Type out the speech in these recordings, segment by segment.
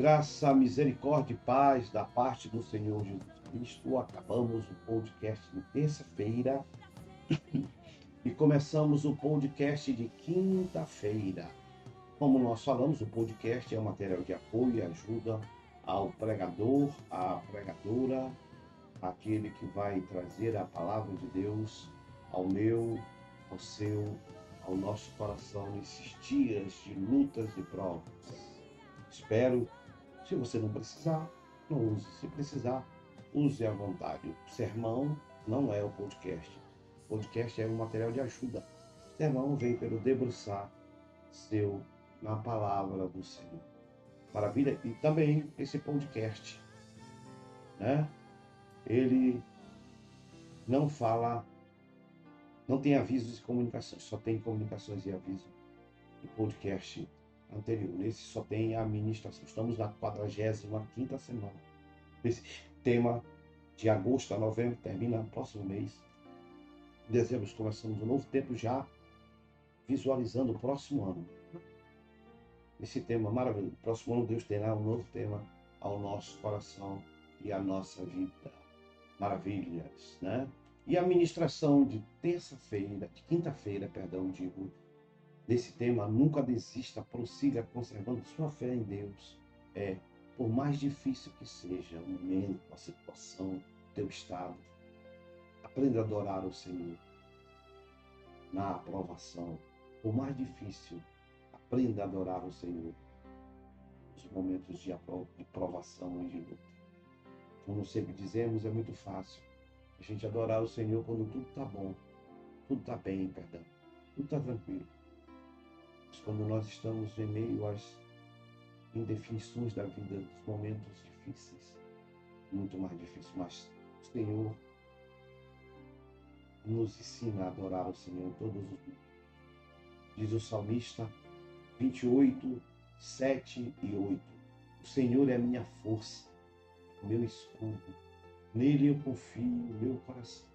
Graça, misericórdia e paz da parte do Senhor Jesus Cristo. Acabamos o podcast de terça-feira e começamos o podcast de quinta-feira. Como nós falamos, o podcast é um material de apoio e ajuda ao pregador, à pregadora, aquele que vai trazer a palavra de Deus ao meu, ao seu, ao nosso coração nesses dias de lutas e provas. Espero. Se você não precisar, não use. Se precisar, use à vontade. O sermão não é o podcast. O podcast é um material de ajuda. O sermão vem pelo debruçar seu na palavra do Senhor. Maravilha? E também esse podcast, né? Ele não fala, não tem avisos e comunicações, só tem comunicações e avisos. O podcast anterior, nesse só tem a ministração. Estamos na 45ª semana. Esse tema de agosto a novembro termina no próximo mês. Em dezembro começamos um novo tempo já visualizando o próximo ano. Esse tema maravilhoso. O próximo ano Deus terá um novo tema ao nosso coração e à nossa vida. Maravilhas, né? E a ministração de terça-feira, de quinta-feira, perdão, digo, desse tema, nunca desista, prossiga conservando sua fé em Deus. Por mais difícil que seja o momento, a situação, o teu estado, aprenda a adorar o Senhor na aprovação. Por mais difícil, aprenda a adorar o Senhor nos momentos de provação e de luta. Como sempre dizemos, é muito fácil a gente adorar o Senhor quando tudo está bom, tudo está bem, perdão, tudo está tranquilo. Mas quando nós estamos em meio às indefinições da vida, dos momentos difíceis, muito mais difícil, mas o Senhor nos ensina a adorar o Senhor em todos os momentos. Diz o salmista 28, 7 e 8. O Senhor é a minha força, meu escudo. Nele eu confio o meu coração.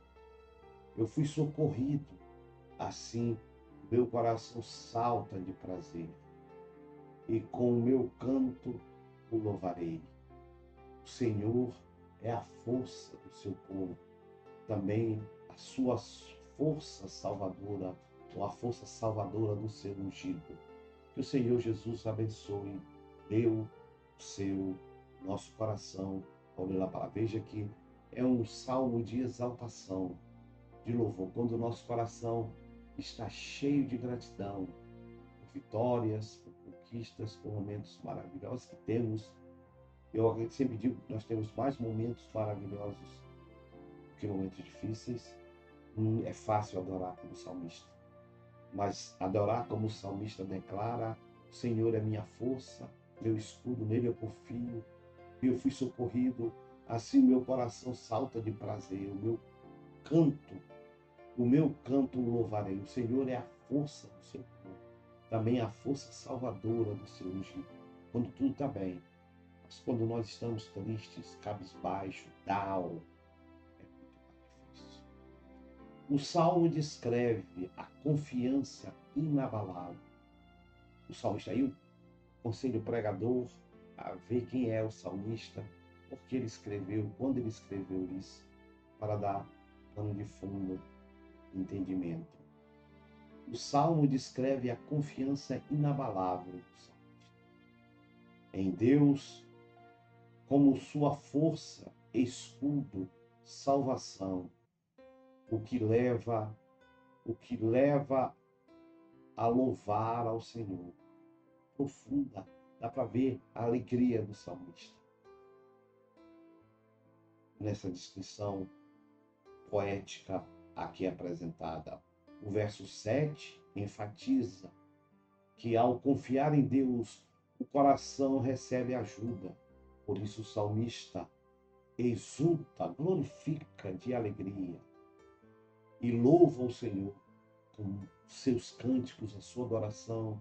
Eu fui socorrido, assim meu coração salta de prazer. E com o meu canto o louvarei. O Senhor é a força do seu povo, também a sua força salvadora, ou a força salvadora do seu ungido. Que o Senhor Jesus abençoe, deu o seu, nosso coração, ao ler a palavra. Veja que é um salmo de exaltação, de louvor, quando o nosso coração está cheio de gratidão, por vitórias, por conquistas, por momentos maravilhosos que temos. Eu sempre digo que nós temos mais momentos maravilhosos que momentos difíceis. É fácil adorar como salmista, mas adorar como o salmista declara: o Senhor é minha força, meu escudo, nele eu confio, e eu fui socorrido, assim meu coração salta de prazer, o meu canto o louvarei. O Senhor é a força do seu povo, também a força salvadora do seu ungido. Quando tudo está bem, mas quando nós estamos tristes, cabisbaixo, down, é muito mais difícil. O Salmo descreve a confiança inabalável. O salmista aí, o conselho pregador a ver quem é o salmista, porque ele escreveu, quando ele escreveu isso, para dar pano de fundo, entendimento. O Salmo descreve a confiança inabalável do salmista em Deus como sua força, escudo, salvação, o que leva a louvar ao Senhor. Profunda, dá para ver a alegria do salmista nessa descrição poética aqui apresentada. O verso 7 enfatiza que ao confiar em Deus, o coração recebe ajuda. Por isso o salmista exulta, glorifica de alegria e louva o Senhor com seus cânticos, a sua adoração,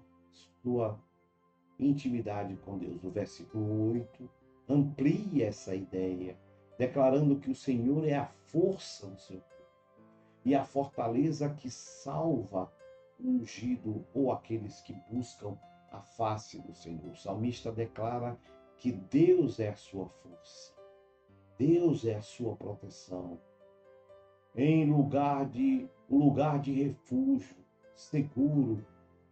sua intimidade com Deus. O versículo 8 amplia essa ideia, declarando que o Senhor é a força do seu povo e a fortaleza que salva o ungido ou aqueles que buscam a face do Senhor. O salmista declara que Deus é a sua força, Deus é a sua proteção, em um lugar de refúgio seguro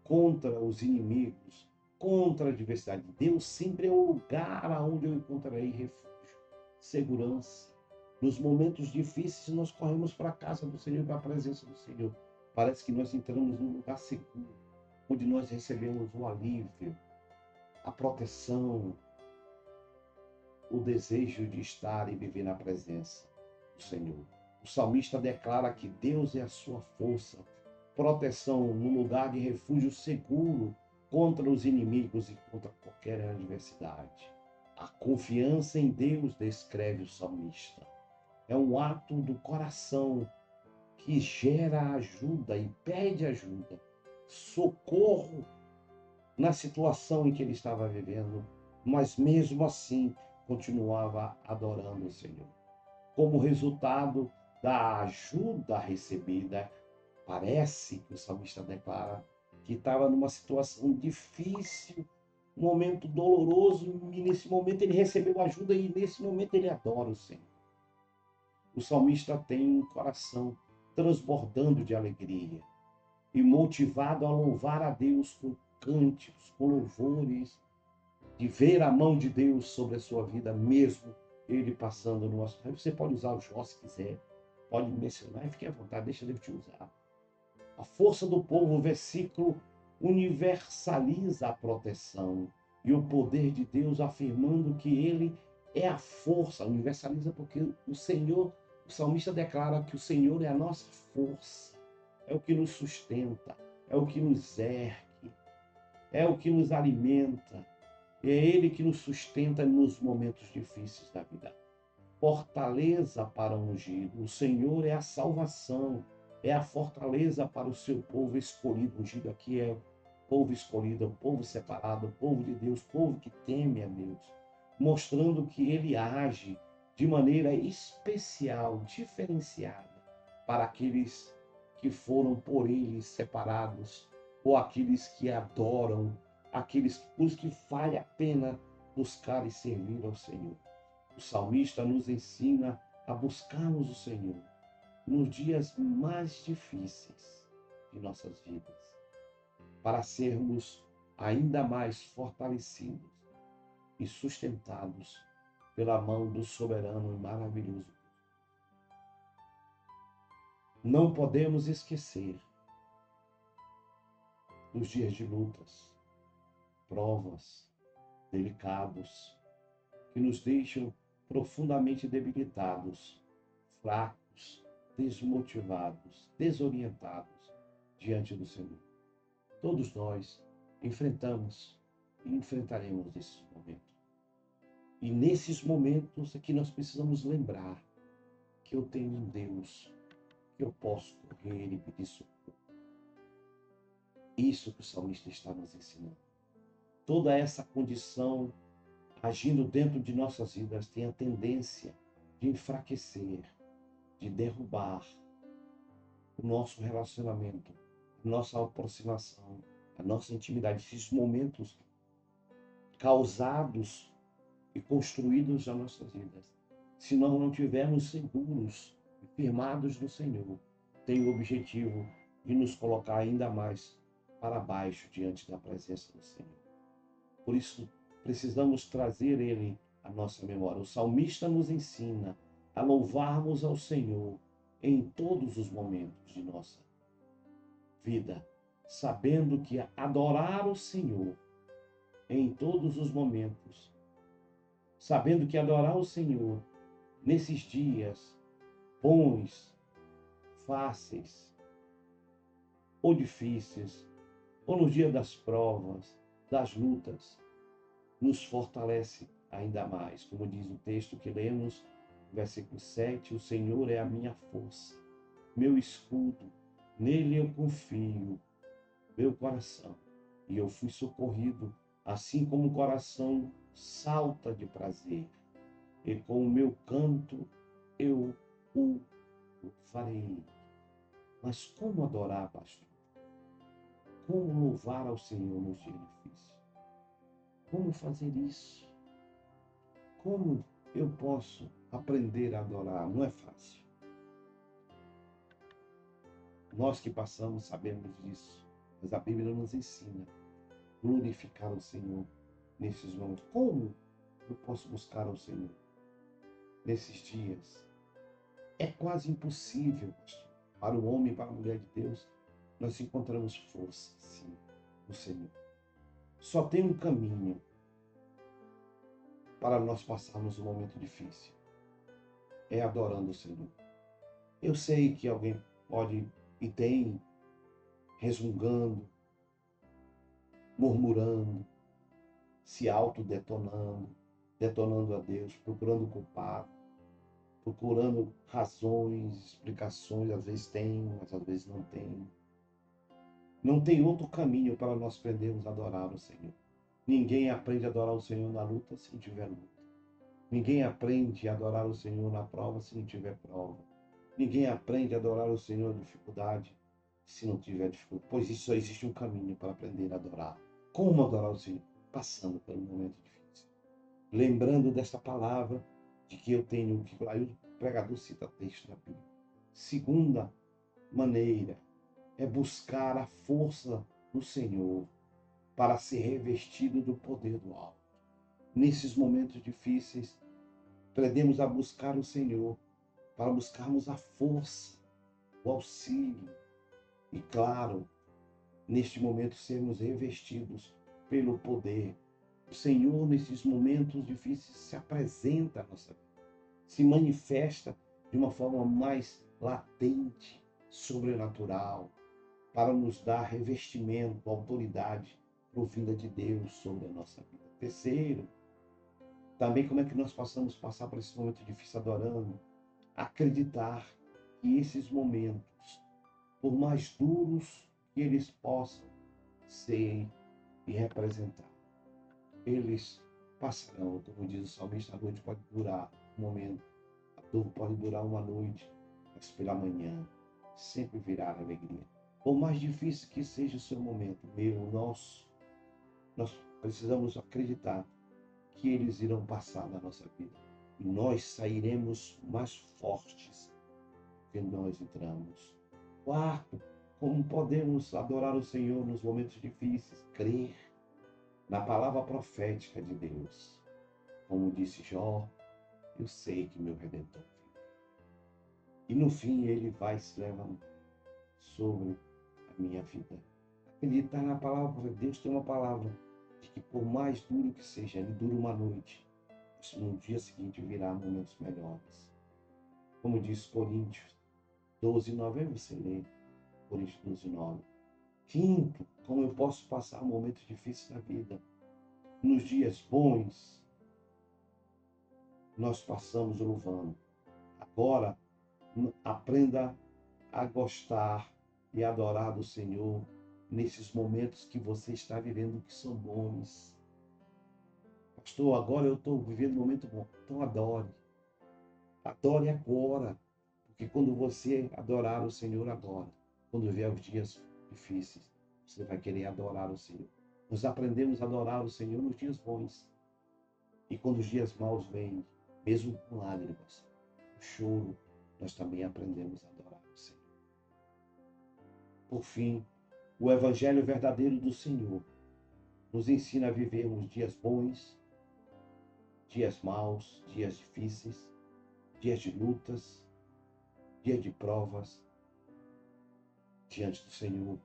contra os inimigos, contra a adversidade. Deus sempre é o lugar aonde eu encontrarei refúgio, segurança. Nos momentos difíceis, nós corremos para a casa do Senhor, para a presença do Senhor. Parece que nós entramos num lugar seguro, onde nós recebemos o alívio, a proteção, o desejo de estar e viver na presença do Senhor. O salmista declara que Deus é a sua força, proteção no lugar de refúgio seguro contra os inimigos e contra qualquer adversidade. A confiança em Deus, descreve o salmista, é um ato do coração que gera ajuda e pede ajuda, socorro na situação em que ele estava vivendo, mas mesmo assim continuava adorando o Senhor. Como resultado da ajuda recebida, parece que o salmista declara que estava numa situação difícil, um momento doloroso, e nesse momento ele recebeu ajuda e nesse momento ele adora o Senhor. O salmista tem um coração transbordando de alegria e motivado a louvar a Deus com cânticos, com louvores, de ver a mão de Deus sobre a sua vida, mesmo ele passando no nosso. Você pode usar o Jó se quiser, pode mencionar, fique à vontade, deixa Deus te usar. A força do povo, o versículo universaliza a proteção e o poder de Deus, afirmando que ele é a força, universaliza porque o Senhor, o salmista declara que o Senhor é a nossa força, é o que nos sustenta, é o que nos ergue, é o que nos alimenta, é Ele que nos sustenta nos momentos difíceis da vida. Fortaleza para o ungido. O Senhor é a salvação, é a fortaleza para o seu povo escolhido. Ungido aqui é o povo escolhido, o povo separado, o povo de Deus, o povo que teme a Deus. Mostrando que Ele age de maneira especial, diferenciada, para aqueles que foram por Ele separados, ou aqueles que adoram, os que vale a pena buscar e servir ao Senhor. O salmista nos ensina a buscarmos o Senhor nos dias mais difíceis de nossas vidas, para sermos ainda mais fortalecidos e sustentados pela mão do soberano e maravilhoso. Não podemos esquecer dos dias de lutas, provas, delicados, que nos deixam profundamente debilitados, fracos, desmotivados, desorientados diante do Senhor. Todos nós enfrentamos e enfrentaremos esses momentos. E nesses momentos é que nós precisamos lembrar que eu tenho um Deus que eu posso correr e pedir socorro. Isso que o salmista está nos ensinando. Toda essa condição agindo dentro de nossas vidas tem a tendência de enfraquecer, de derrubar o nosso relacionamento, a nossa aproximação, a nossa intimidade. Esses momentos causados e construídos nas nossas vidas, se nós não estivermos seguros e firmados no Senhor, tem o objetivo de nos colocar ainda mais para baixo diante da presença do Senhor. Por isso, precisamos trazer Ele à nossa memória. O salmista nos ensina a louvarmos ao Senhor em todos os momentos de nossa vida, sabendo que adorar o Senhor em todos os momentos, sabendo que adorar o Senhor nesses dias bons, fáceis ou difíceis, ou no dia das provas, das lutas, nos fortalece ainda mais. Como diz o texto que lemos, versículo 7, o Senhor é a minha força, meu escudo, nele eu confio, meu coração, e eu fui socorrido, assim como o coração salta de prazer, e com o meu canto eu o farei. Mas como adorar, pastor? Como louvar ao Senhor nos dias difíceis? Como fazer isso? como eu posso aprender a adorar? Não é fácil. Nós que passamos sabemos disso, mas a Bíblia nos ensina a glorificar o Senhor nesses momentos. Como eu posso buscar o Senhor nesses dias? É quase impossível, pastor. Para o homem e para a mulher de Deus, nós encontramos força, sim, no Senhor. Só tem um caminho para nós passarmos um momento difícil. É adorando o Senhor. Eu sei que alguém pode e tem resmungando, murmurando, se autodetonando, detonando a Deus, procurando culpado, procurando razões, explicações, às vezes tem, mas às vezes não tem. Não tem outro caminho para nós aprendermos a adorar o Senhor. Ninguém aprende a adorar o Senhor na luta se não tiver luta. Ninguém aprende a adorar o Senhor na prova se não tiver prova. Ninguém aprende a adorar o Senhor na dificuldade se não tiver dificuldade. Pois isso só existe um caminho para aprender a adorar. Como adorar o Senhor? Passando pelo momento difícil. Lembrando desta palavra de que eu tenho que... Aí o pregador cita texto na Bíblia. Segunda maneira é buscar a força do Senhor para ser revestido do poder do alto. Nesses momentos difíceis, aprendemos a buscar o Senhor para buscarmos a força, o auxílio e, claro, neste momento sermos revestidos pelo poder. O Senhor, nesses momentos difíceis, se apresenta à nossa vida, se manifesta de uma forma mais latente, sobrenatural, para nos dar revestimento, autoridade provinda de Deus sobre a nossa vida. Terceiro, também como é que nós possamos passar por esse momento difícil adorando? Acreditar que esses momentos, por mais duros que eles possam ser e representar, eles passarão. Como diz o salmista, a noite pode durar um momento, a dor pode durar uma noite, mas pela manhã sempre virá a alegria. Por mais difícil que seja o seu momento, meu, nosso, nós precisamos acreditar que eles irão passar na nossa vida. E nós sairemos mais fortes que nós entramos. Quarto, como podemos adorar o Senhor nos momentos difíceis? Crer na palavra profética de Deus. Como disse Jó, eu sei que meu Redentor vive. E no fim ele vai se levantar sobre a minha vida. Acreditar na palavra de Deus tem uma palavra de que por mais duro que seja, ele dura uma noite. Mas no dia seguinte virá momentos melhores. Como diz Coríntios 12:9, aí você lê Coríntios 12:9. Quinto, como eu posso passar momentos difíceis na vida? Nos dias bons, nós passamos louvando. Agora, aprenda a gostar e adorar do Senhor nesses momentos que você está vivendo que são bons. Pastor, agora eu estou vivendo um momento bom. Então adore. Adore agora. Porque quando você adorar o Senhor agora, quando vier os dias difíceis, você vai querer adorar o Senhor. Nós aprendemos a adorar o Senhor nos dias bons. E quando os dias maus vêm, mesmo com lágrimas, o choro, nós também aprendemos a adorar o Senhor. Por fim, o Evangelho verdadeiro do Senhor nos ensina a vivermos dias bons, dias maus, dias difíceis, dias de lutas, dias de provas, diante do Senhor,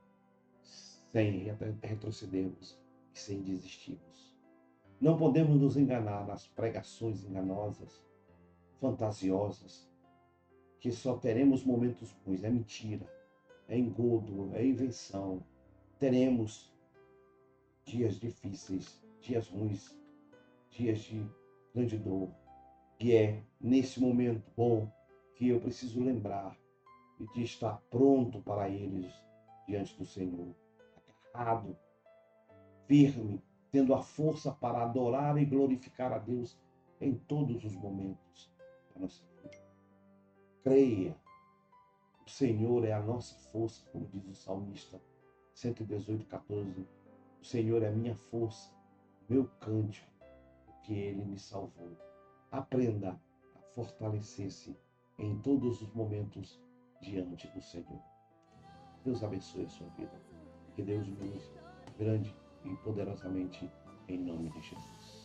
sem retrocedermos e sem desistirmos. Não podemos nos enganar nas pregações enganosas, fantasiosas, que só teremos momentos bons. É mentira, é engodo, é invenção. Teremos dias difíceis, dias ruins, dias de grande dor. E é nesse momento bom que eu preciso lembrar de estar pronto para eles diante do Senhor, agarrado, firme, tendo a força para adorar e glorificar a Deus em todos os momentos da nossa vida. Creia, o Senhor é a nossa força, como diz o salmista 118:14. O Senhor é a minha força, meu cântico, porque Ele me salvou. aprenda a fortalecer-se em todos os momentos diante do Senhor. Deus abençoe a sua vida. Que Deus nos use grande e poderosamente em nome de Jesus.